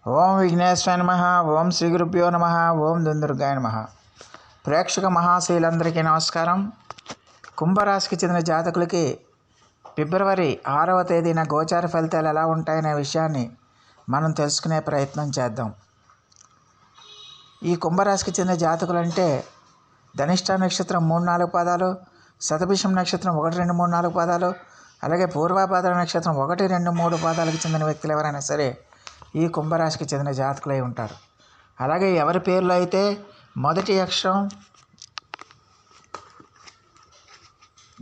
ఓం విఘ్నేశ్వరాయ నమః. ఓం శ్రీ గురుభ్యో నమః. ఓం దుందుర్గాయ నమః. ప్రేక్షక మహాశీలందరికీ నమస్కారం. కుంభరాశికి చెందిన జాతకులకి ఫిబ్రవరి 6వ తేదీన గోచార ఫలితాలు ఎలా ఉంటాయనే విషయాన్ని మనం తెలుసుకునే ప్రయత్నం చేద్దాం. ఈ కుంభరాశికి చెందిన జాతకులు అంటే ధనిష్ట నక్షత్రం 3-4 పాదాలు, శతభిషం నక్షత్రం 1-2-3-4 పాదాలు, అలాగే పూర్వభాద్ర నక్షత్రం 1-2-3 పాదాలకు చెందిన వ్యక్తులు ఎవరైనా సరే ఈ కుంభరాశికి చెందిన జాతకులై ఉంటారు. అలాగే ఎవరి పేర్లు అయితే మొదటి అక్షరం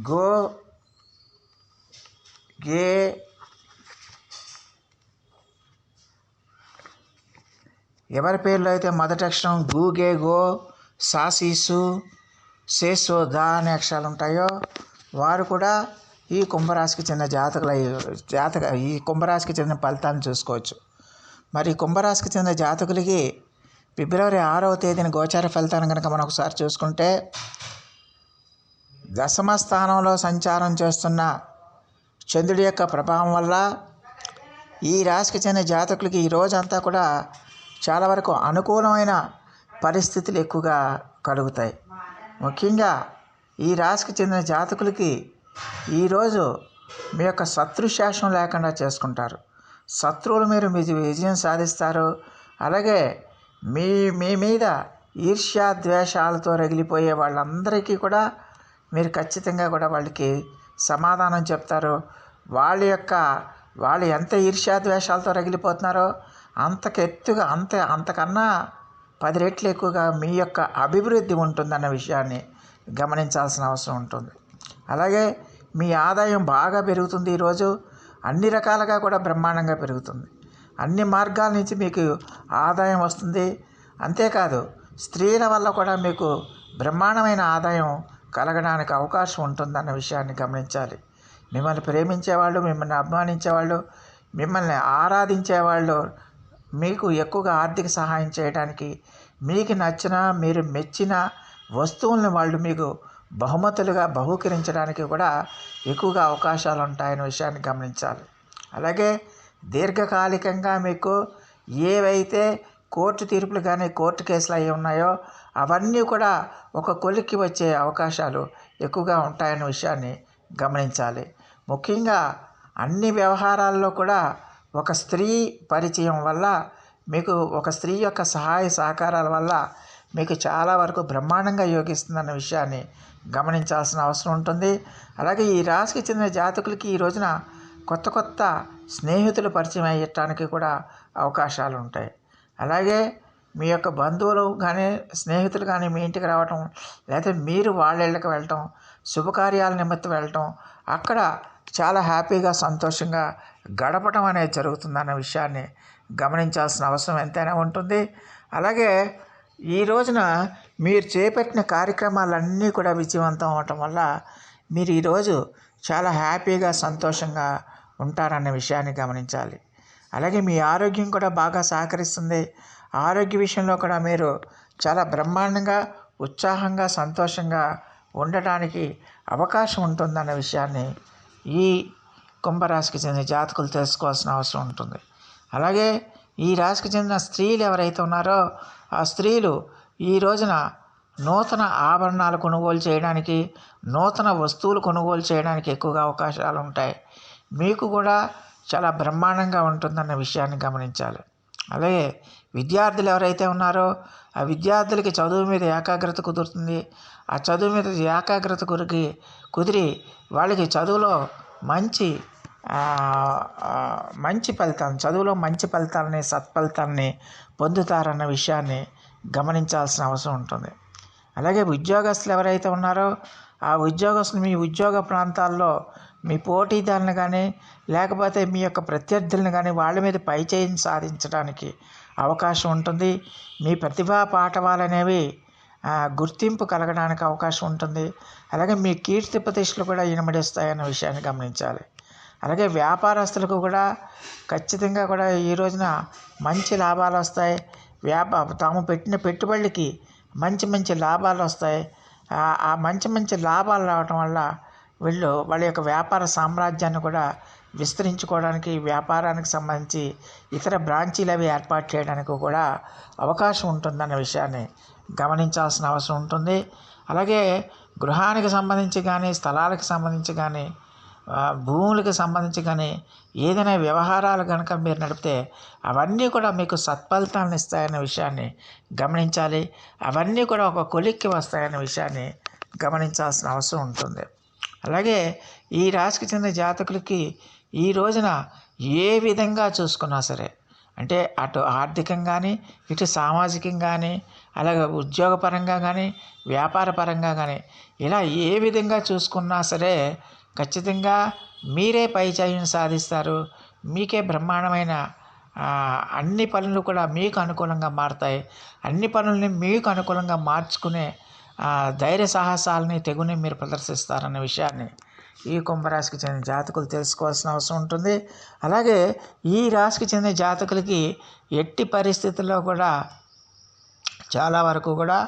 గో, గే, ఎవరి పేర్లు అయితే మొదటి అక్షరం గు, గే, గో, సా, సీసు, సేసో, దా అనే అక్షరాలు ఉంటాయో వారు కూడా ఈ కుంభరాశికి చెందిన ఈ కుంభరాశికి చెందిన ఫలితాలను చూసుకోవచ్చు. మరి కుంభరాశికి చెందిన జాతకులకి ఫిబ్రవరి 6వ తేదీన గోచార ఫలితాలను కనుక మనం ఒకసారి చూసుకుంటే, దశమ స్థానంలో సంచారం చేస్తున్న చంద్రుడి యొక్క ప్రభావం వల్ల ఈ రాశికి చెందిన జాతకులకి ఈ రోజంతా కూడా చాలా వరకు అనుకూలమైన పరిస్థితులు ఎక్కువగా కలుగుతాయి. ముఖ్యంగా ఈ రాశికి చెందిన జాతకులకి ఈరోజు మీ యొక్క శత్రుశాసనం లేకుండా చేసుకుంటారు. శత్రువుల మీరు విజయం సాధిస్తారు. అలాగే మీ మీద ఈర్ష్యా ద్వేషాలతో రగిలిపోయే వాళ్ళందరికీ కూడా మీరు ఖచ్చితంగా కూడా వాళ్ళకి సమాధానం చెప్తారు. వాళ్ళు ఎంత ఈర్ష్యా ద్వేషాలతో రగిలిపోతున్నారో అంతకన్నా 10 రెట్లు ఎక్కువగా మీ యొక్క అభివృద్ధి ఉంటుందన్న విషయాన్ని గమనించాల్సిన అవసరం ఉంటుంది. అలాగే మీ ఆదాయం బాగా పెరుగుతుంది. ఈరోజు అన్ని రకాలుగా కూడా బ్రహ్మాండంగా పెరుగుతుంది. అన్ని మార్గాల నుంచి మీకు ఆదాయం వస్తుంది. అంతేకాదు స్త్రీల వల్ల కూడా మీకు బ్రహ్మాండమైన ఆదాయం కలగడానికి అవకాశం ఉంటుందన్న విషయాన్ని గమనించాలి. మిమ్మల్ని ప్రేమించేవాళ్ళు, మిమ్మల్ని అభిమానించేవాళ్ళు, మిమ్మల్ని ఆరాధించేవాళ్ళు మీకు ఎక్కువగా ఆర్థిక సహాయం చేయడానికి, మీకు నచ్చిన మీరు మెచ్చిన వస్తువులను వాళ్ళు మీకు బహుమతులుగా బహూకరించడానికి కూడా ఎక్కువగా అవకాశాలు ఉంటాయనే విషయాన్ని గమనించాలి. అలాగే దీర్ఘకాలికంగా మీకు ఏవైతే కోర్టు తీర్పులు కానీ కోర్టు కేసులు అవి ఉన్నాయో అవన్నీ కూడా ఒక కొలిక్కి వచ్చే అవకాశాలు ఎక్కువగా ఉంటాయనే విషయాన్ని గమనించాలి. ముఖ్యంగా అన్ని వ్యవహారాల్లో కూడా ఒక స్త్రీ పరిచయం వల్ల మీకు, ఒక స్త్రీ యొక్క సహాయ సహకారాల వల్ల మీకు చాలా వరకు బ్రహ్మాండంగా యోగిస్తుందన్న విషయాన్ని గమనించాల్సిన అవసరం ఉంటుంది. అలాగే ఈ రాశికి చెందిన జాతకులకి ఈ రోజున కొత్త స్నేహితులు పరిచయం అయ్యటానికి కూడా అవకాశాలు ఉంటాయి. అలాగే మీ యొక్క బంధువులు కానీ స్నేహితులు కానీ మీ ఇంటికి రావటం, లేకపోతే మీరు వాళ్ళ ఇళ్ళకి వెళ్ళటం, శుభకార్యాల నిమిత్తం వెళ్ళటం, అక్కడ చాలా హ్యాపీగా సంతోషంగా గడపటం అనేది జరుగుతుందన్న విషయాన్ని గమనించాల్సిన అవసరం ఎంతైనా ఉంటుంది. అలాగే ఈ రోజున మీరు చేపట్టిన కార్యక్రమాలన్నీ కూడా విజయవంతం అవటం వల్ల మీరు ఈరోజు చాలా హ్యాపీగా సంతోషంగా ఉంటారన్న విషయాన్ని గమనించాలి. అలాగే మీ ఆరోగ్యం కూడా బాగా సహకరిస్తుంది. ఆరోగ్య విషయంలో కూడా మీరు చాలా బ్రహ్మాండంగా, ఉత్సాహంగా, సంతోషంగా ఉండటానికి అవకాశం ఉంటుందన్న విషయాన్ని ఈ కుంభరాశికి చెందిన జాతకులు తెలుసుకోవాల్సిన అవసరం ఉంటుంది. అలాగే ఈ రాశికి చెందిన స్త్రీలు ఎవరైతే ఉన్నారో ఆ స్త్రీలు ఈ రోజున నూతన ఆభరణాలు కొనుగోలు చేయడానికి, నూతన వస్తువులు కొనుగోలు చేయడానికి ఎక్కువగా అవకాశాలు ఉంటాయి. మీకు కూడా చాలా బ్రహ్మాండంగా ఉంటుందన్న విషయాన్ని గమనించాలి. అలాగే విద్యార్థులు ఎవరైతే ఉన్నారో ఆ విద్యార్థులకి చదువు మీద ఏకాగ్రత కుదురుతుంది. ఆ చదువు మీద ఏకాగ్రత కుదిరి వాళ్ళకి చదువులో చదువులో మంచి ఫలితాలని, సత్ఫలితాలని పొందుతారన్న విషయాన్ని గమనించాల్సిన అవసరం ఉంటుంది. అలాగే ఉద్యోగస్తులు ఎవరైతే ఉన్నారో ఆ ఉద్యోగస్తులు మీ ఉద్యోగ ప్రాంతాల్లో మీ పోటీదారులను కానీ లేకపోతే మీ యొక్క ప్రత్యర్థులను కానీ వాళ్ళ మీద పైచేయిని సాధించడానికి అవకాశం ఉంటుంది. మీ ప్రతిభా పాఠవాలు అనేవి గుర్తింపు కలగడానికి అవకాశం ఉంటుంది. అలాగే మీ కీర్తి ప్రతిష్టలు కూడా ఇనుమడిస్తాయన్న విషయాన్ని గమనించాలి. అలాగే వ్యాపారస్తులకు కూడా ఖచ్చితంగా కూడా ఈ రోజున మంచి లాభాలు వస్తాయి. తాము పెట్టిన పెట్టుబడులకి మంచి లాభాలు వస్తాయి. ఆ మంచి లాభాలు రావటం వల్ల వాళ్ళ యొక్క వ్యాపార సామ్రాజ్యాన్ని కూడా విస్తరించుకోవడానికి, వ్యాపారానికి సంబంధించి ఇతర బ్రాంచీలు అవి ఏర్పాటు చేయడానికి కూడా అవకాశం ఉంటుందన్న విషయాన్ని గమనించాల్సిన అవసరం ఉంటుంది. అలాగే గృహానికి సంబంధించి కానీ, స్థలాలకు సంబంధించి కానీ, భూములకు సంబంధించి కానీ ఏదైనా వ్యవహారాలు కనుక మీరు నడిపితే అవన్నీ కూడా మీకు సత్ఫలితాలను ఇస్తాయన్న విషయాన్ని గమనించాలి. అవన్నీ కూడా ఒక కొలిక్కి వస్తాయన్న విషయాన్ని గమనించాల్సిన అవసరం ఉంటుంది. అలాగే ఈ రాశికి చెందిన జాతకులకి ఈ రోజున ఏ విధంగా చూసుకున్నా సరే, అంటే అటు ఆర్థికంగా కానీ, ఇటు సామాజికంగా కానీ, అలాగే ఉద్యోగపరంగా కానీ, వ్యాపార పరంగా కానీ, ఇలా ఏ విధంగా చూసుకున్నా సరే ఖచ్చితంగా మీరే పై చేయిని సాధిస్తారు. మీకే బ్రహ్మాండమైన అన్ని పనులు కూడా మీకు అనుకూలంగా మారుతాయి. అన్ని పనుల్ని మీకు అనుకూలంగా మార్చుకునే ధైర్య సాహసాలని, తెగుని మీరు ప్రదర్శిస్తారన్న విషయాన్ని ఈ కుంభరాశికి చెందిన జాతకులు తెలుసుకోవాల్సిన అవసరం ఉంటుంది. అలాగే ఈ రాశికి చెందిన జాతకులకి ఎట్టి పరిస్థితుల్లో కూడా చాలా వరకు కూడా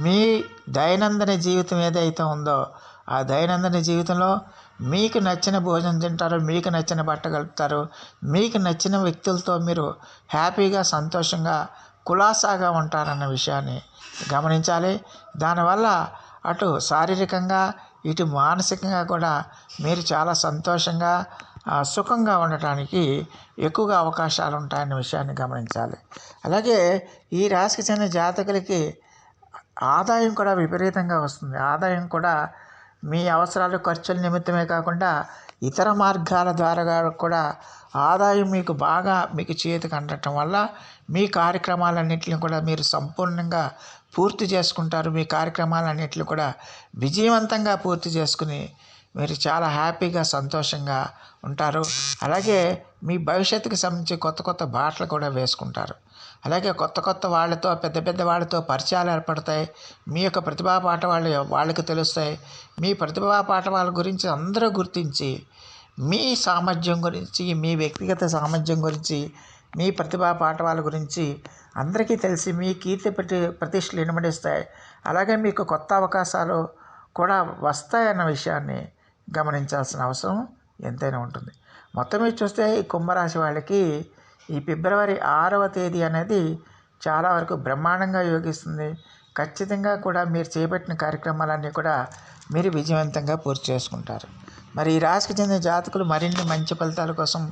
మీ దైనందిన జీవితం ఏదైతే ఉందో ఆ దైనందిన జీవితంలో మీకు నచ్చిన భోజనం తింటారు, మీకు నచ్చిన బట్ట కలుపుతారు, మీకు నచ్చిన వ్యక్తులతో మీరు హ్యాపీగా, సంతోషంగా, కులాసాగా ఉంటారన్న విషయాన్ని గమనించాలి. దానివల్ల అటు శారీరకంగా, ఇటు మానసికంగా కూడా మీరు చాలా సంతోషంగా, సుఖంగా ఉండటానికి ఎక్కువగా అవకాశాలు ఉంటాయన్న విషయాన్ని గమనించాలి. అలాగే ఈ రాశికి చెందిన జాతకులకి ఆదాయం కూడా విపరీతంగా వస్తుంది. ఆదాయం కూడా మీ అవసరాలు, ఖర్చుల నిమిత్తమే కాకుండా ఇతర మార్గాల ద్వారా కూడా ఆదాయం మీకు చేతికి అందటం వల్ల మీ కార్యక్రమాలన్నింటినీ కూడా మీరు సంపూర్ణంగా పూర్తి చేసుకుంటారు. మీ కార్యక్రమాలన్నింటినీ కూడా విజయవంతంగా పూర్తి చేసుకుని మీరు చాలా హ్యాపీగా, సంతోషంగా ఉంటారు. అలాగే మీ భవిష్యత్తుకు సంబంధించి కొత్త కొత్త బాటలు కూడా వేసుకుంటారు. అలాగే కొత్త కొత్త వాళ్ళతో, పెద్ద పెద్ద వాళ్ళతో పరిచయాలు ఏర్పడతాయి. మీ యొక్క ప్రతిభా పాఠవాళ్ళు వాళ్ళకి తెలుస్తాయి. మీ ప్రతిభా పాఠవాళ్ళ గురించి అందరూ గుర్తించి మీ సామర్థ్యం గురించి, మీ వ్యక్తిగత సామర్థ్యం గురించి, మీ ప్రతిభా పాఠవాళ్ళ గురించి అందరికీ తెలిసి మీ కీర్తి ప్రతిష్టలు ఇనుమడిస్తాయి. అలాగే మీకు కొత్త అవకాశాలు కూడా వస్తాయన్న విషయాన్ని గమనించాల్సిన అవసరం ఎంతైనా ఉంటుంది. మొత్తం మీద చూస్తే ఈ కుంభరాశి వాళ్ళకి ఈ ఫిబ్రవరి 6వ తేదీ అనేది చాలా వరకు బ్రహ్మాండంగా యోగిస్తుంది. ఖచ్చితంగా కూడా మీరు చేపట్టిన కార్యక్రమాలన్నీ కూడా మీరు విజయవంతంగా పూర్తి చేసుకుంటారు. మరి ఈ రాశికి చెందిన జాతకులు మరిన్ని మంచి ఫలితాల కోసం,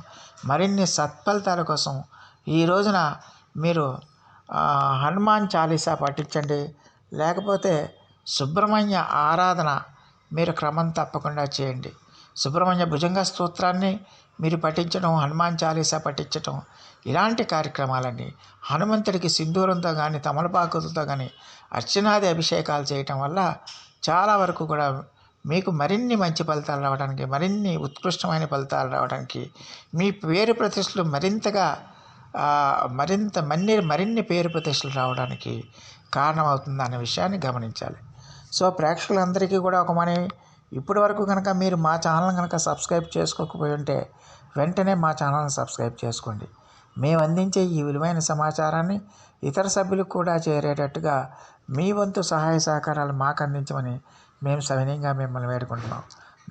మరిన్ని సత్ఫలితాల కోసం ఈ రోజున మీరు హనుమాన్ చాలీసా పఠించండి. లేకపోతే సుబ్రహ్మణ్య ఆరాధన మీరు క్రమం తప్పకుండా చేయండి. సుబ్రహ్మణ్య భుజంగ స్తోత్రాన్ని మీరు పఠించడం, హనుమాన్ చాలీసా పఠించడం, ఇలాంటి కార్యక్రమాలన్నీ హనుమంతుడికి సింధూరంతో కానీ, తమలపాకులతో కానీ అర్చనాది అభిషేకాలు చేయటం వల్ల చాలా వరకు కూడా మీకు మరిన్ని మంచి ఫలితాలు రావడానికి, మరిన్ని ఉత్కృష్టమైన ఫలితాలు రావడానికి, మీ పేరు ప్రతిష్టలు మరిన్ని పేరు ప్రతిష్టలు రావడానికి కారణమవుతుంది అనే విషయాన్ని గమనించాలి. సో ప్రేక్షకులందరికీ కూడా ఒక మనవి, ఇప్పటి వరకు కనుక మీరు మా ఛానల్ కనుక సబ్స్క్రైబ్ చేసుకోకపోయి ఉంటే వెంటనే మా ఛానల్ని సబ్స్క్రైబ్ చేసుకోండి. మేము అందించే ఈ విలువైన సమాచారాన్ని ఇతర సభ్యులకు కూడా చేరేటట్టుగా మీ వంతు సహాయ సహకారాలు మాకు అందించమని మేము సవినయంగా మిమ్మల్ని వేడుకుంటున్నాం.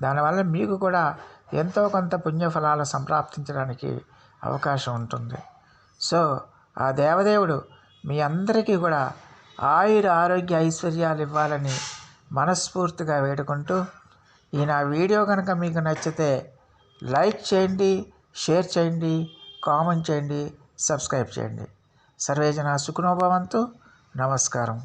దానివల్ల మీకు కూడా ఎంతో కొంత పుణ్యఫలాలు సంప్రాప్తించడానికి అవకాశం ఉంటుంది. సో ఆ దేవదేవుడు మీ అందరికీ కూడా ఆయుర ఆరోగ్య ఐశ్వర్యాలు ఇవ్వాలని మనస్ఫూర్తిగా వేడుకుంటూ, ఈ నా వీడియో కనుక మీకు నచ్చితే లైక్ చేయండి, షేర్ చేయండి, కామెంట్ చేయండి, సబ్స్క్రైబ్ చేయండి. సర్వేజన సుఖినో భవంతు. నమస్కారం.